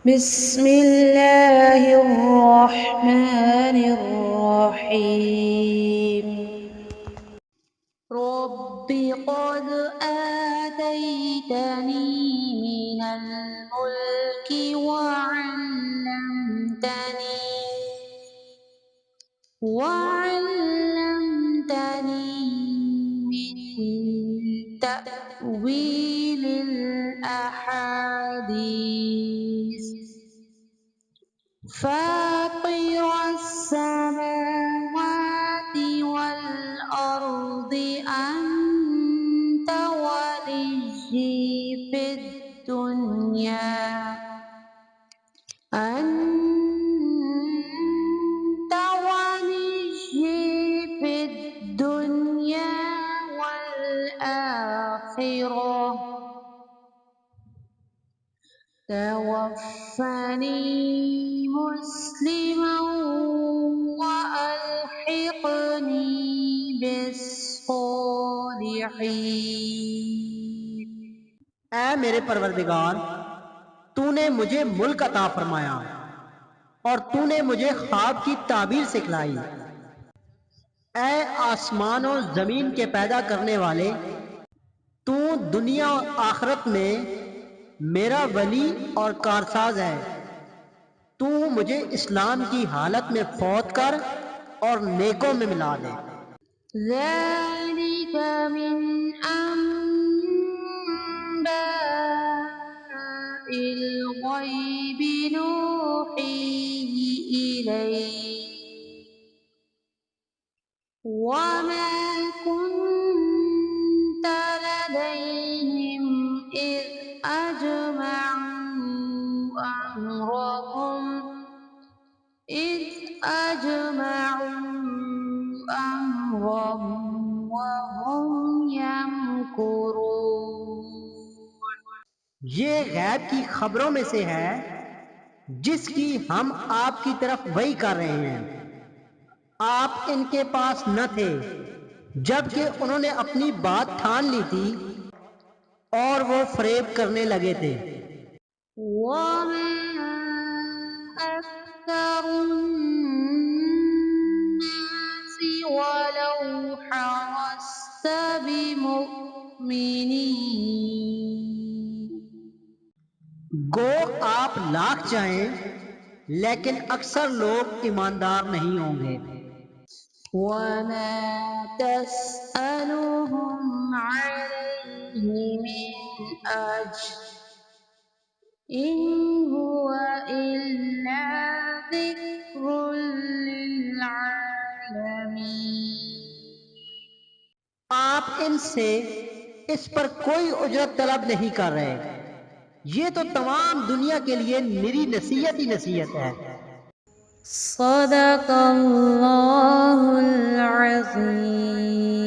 بسم الله الرحمن الرحيم. رب قد آتيتني من الملك وعلمتني من تأويل الأحاديث فاطر السماوات والأرض أنت وليي في الدنيا والآخرة توفني مسلما وألحقني بالصالحين. اے میرے پروردگار، تو نے مجھے ملک عطا فرمایا اور تو نے مجھے خواب کی تعبیر سکھلائی۔ اے آسمان و زمین کے پیدا کرنے والے، تو دنیا و آخرت میں میرا ولی اور کارساز ہے۔ تو مجھے اسلام کی حالت میں فوت کر اور نیکوں میں ملا دے۔ ذلك من أنباء الغيب نوحيه إليك وما كنت لديهم إذ أجمعوا أمرهم وهم يمكرون. یہ غیب کی خبروں میں سے ہے جس کی ہم آپ کی طرف وحی کر رہے ہیں۔ آپ ان کے پاس نہ تھے جبکہ انہوں نے اپنی بات ٹھان لی تھی اور وہ فریب کرنے لگے تھے۔ وما أكثر الناس ولو حرصت بمؤمنين. گو آپ لاکھ چاہیں لیکن اکثر لوگ ایماندار نہیں ہوں گے۔ وما تسألهم عليه من أجر إن هو إلا ذكر للعالمين. آپ ان سے اس پر کوئی اجرت طلب نہیں کر رہے، یہ تو تمام دنیا کے لیے نری نصیحت ہی نصیحت ہے۔ صدق اللہ العظیم.